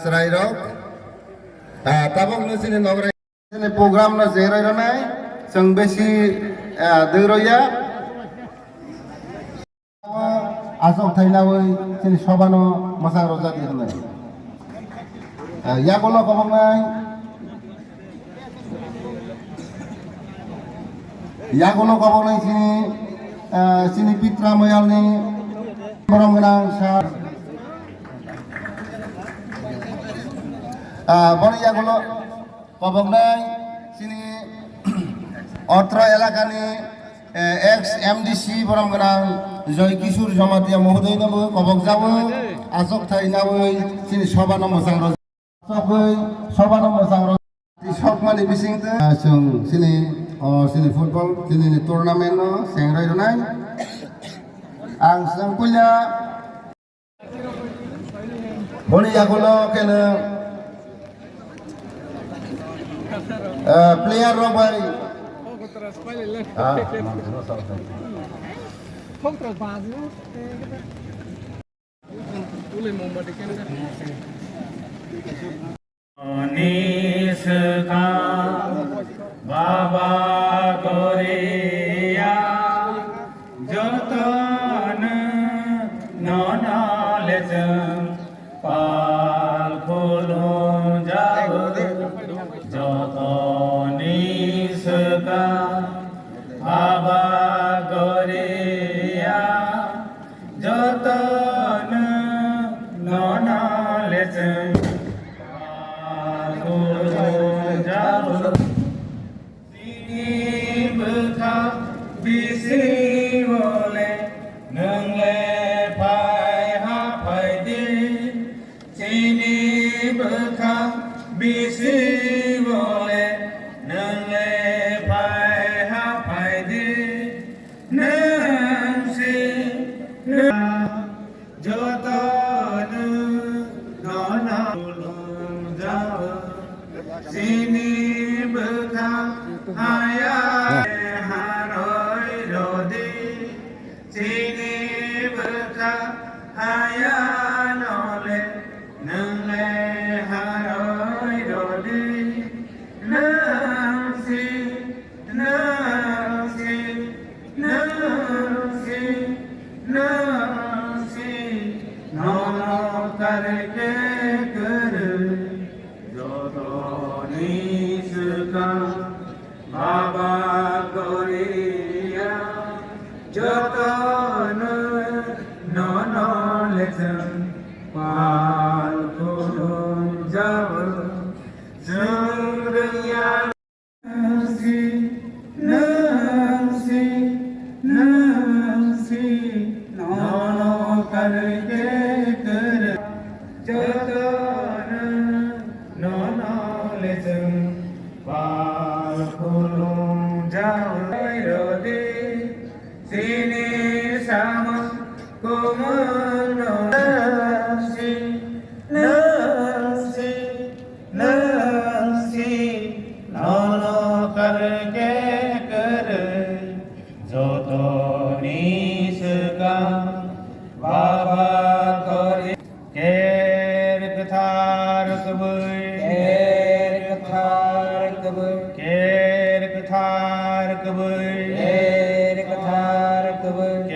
serai rok tabok no sini nograi sini program no zerai ranai sang besi deroya asok thainawai sini sobano masang roja di sana ya kono kabang nai ya kono kabang nai sini Pitra Moyal ni orang menang sah boni ya kono kabang nai sini Otro elakani ex MDC orang menang Joy Kisur Jamatia Mohoday nabo kabang jawo asok thainawai sini sobano masang roja sobano masang roja sok mani bising tu sini sini football sini turnamen no sengrai donai ang sang punya boni yakulo kena player robai Niska Baba Korea Joton Nonales Pal Khulun Jao Joton Niska Baba Korea Joton Nonales Bisi boleh nengle pai ha pai di sini bekam bisi boleh nengle pai ha pai di nansi joto nu nona ulun jauh sini bekam ayah sini berkah ayan oleh nengle haroi dodi nasi nasi nasi nasi nono karke kar jotoni suka baba Korea Joton nono lesson pal khulun jao surya nasi nasi nasi nono karke kar joton nono lesson pal khulun jao sini sama kumano nasi nasi nasi nono karke kar jotoni suka baba kore ker kathar kabui ker kathar kabui ker kathar kabui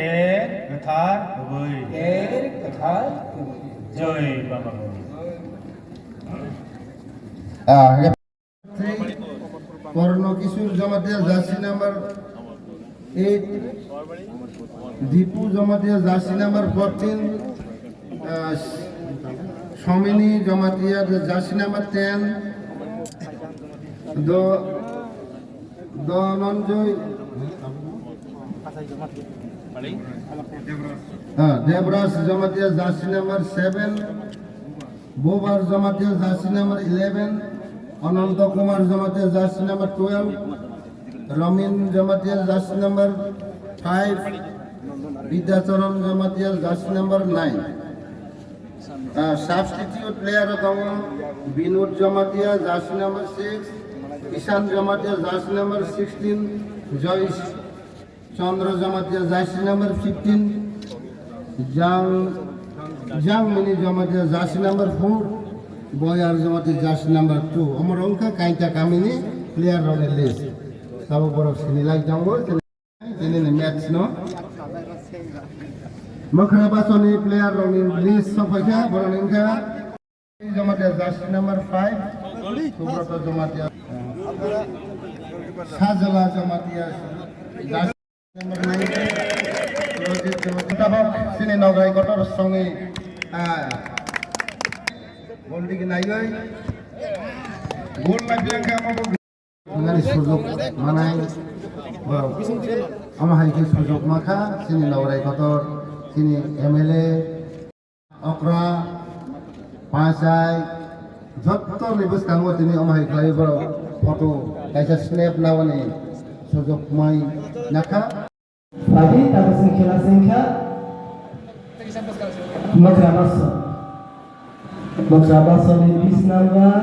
Joy Baba Korno Kisur Jamatia Jasi number 8 Dipu Jamatia Jasi number 14 Somini Jamatia Jasi number 10 Dononjoy Debras Jamatia Jasi number 7 Bobar Jamatia Jasi number 11 Ananta Kumar Jamatia Jasi number 12 Ramin Jamatia Jasi number 5 Vidyacharan Jamatia Jasi number 9 Substitute player Binod Jamatia Jasi number 6 Ishan Jamatia Jasi number 16 Joyce Chandra Jamatia Jasi number 15 Jang jam mini jamatia jersey number 4 boy ar jamati jersey number 2 amar ongka kaita kamini player role list sabo borok sini like jango ini match no makra basoni player role list safaka borok ingka jamatia jersey number 5 subrata jamatia sajala jamatia jersey number 9 Tabak sini nagai kotor songi bondi kinai gol lagi yang kamu dengan sujud mana ama hai ke sujud maka sini nagai kotor sini MLA okra pasai jotor nibus kamu tini ama hai kai bro foto kaisa snap nawani sujud mai naka lagi tabah singkha Makrabaso ni 20 number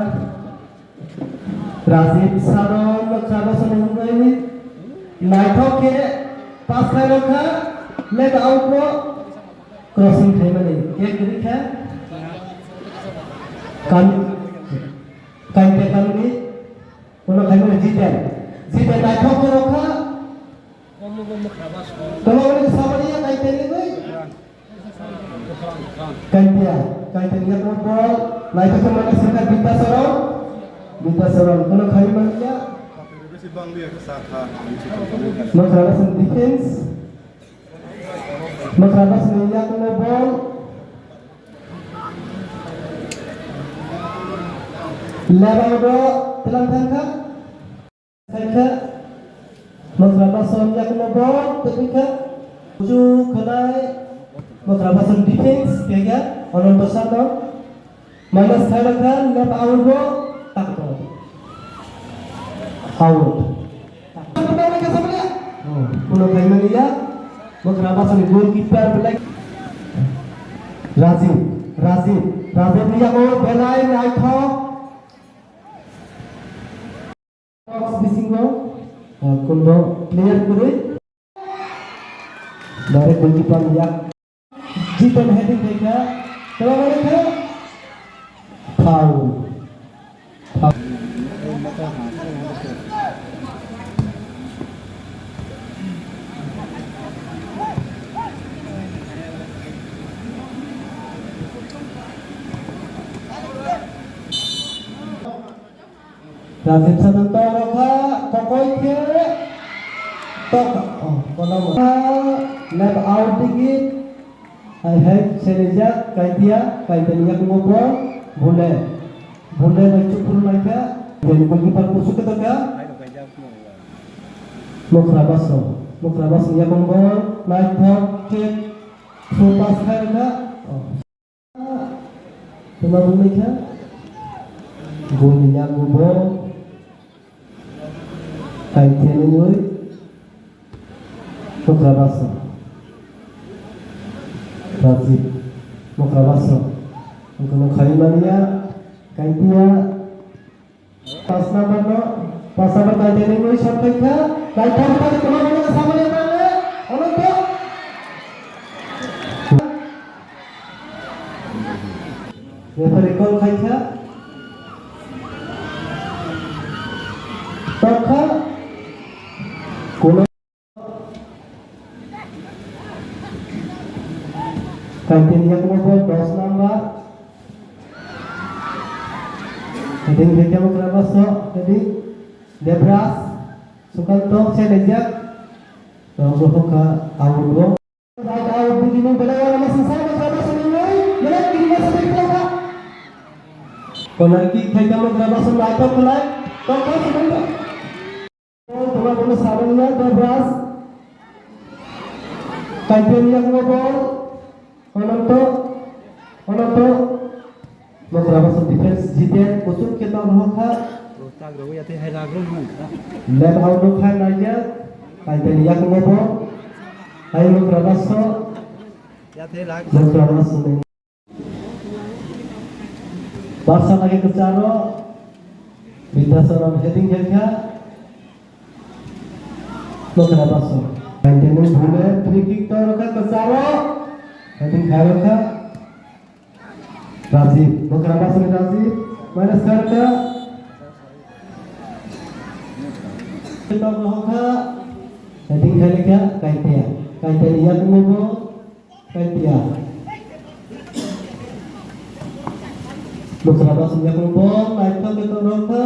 Razib Saron Makrabaso ni Naithok ke pass khai rakha leg out ko crossing khai mane ek guri kha kan pe kan ni kono khai mane jiten Naithok ko rakha kalau orang samanya kaitan ni boy, kaitan ni apa ball, naik ke mana sekarang bita sorong, kalau kali mana? Makrabas defense, makrabas niya kena ball, lebar bro, telan tangkap, Makrabas on yak na ball ketika uju kelai makrabas on defense kaya onon dosano minus thalakan left out go tak go out apa ke samanya puno kay maniya makrabas on goalkeeper belai Razib niya ko belai naikho box bisingo kundo player kuri dari goalkeeper yang jitan heading dekha kalau mereka foul Razib Sananto rakha kokoi ke tok kolam left out dikit I have senejak kaitiya ngobol boleh baca pun mereka jadi bagi parpusuk ketaka Makrabas niya ngobol naik thok kick through pass khairka tuma mereka gol niya ngobol kaitiya ngoi Makrabas Razib Makrabas untuk Khalimania kaitiya pas number no pasal kaitiya ngoi sampai ka kaitiya pada kemana sampai mana ono to referee call kaitiya Tokha Kuno kaitiya ngobol 10 number heading beda Makrabas jadi Debras Sukanto senejak rogo ka awugo out begini beda nama selesai Makrabas ini jadi kini masa berapa konaki kaitiya Makrabas laptop kelai Tokha sebentar Tuma sarannya Debras kaitiya ngobol Ononto Makrabas defense jiten kusuk kita roha left out kha naja kaitiya ngobol hai Makrabas Barca lagi kecaro bida sorong heading jengka Makrabas kaitiya ngobol free kick to roka kecaro heading khairka Razif, bekerja sini Razif, minus karena kita bahwa jadi kalinya kaitia yang mengubo kaitia bekerja sini mengubo, naik ke kita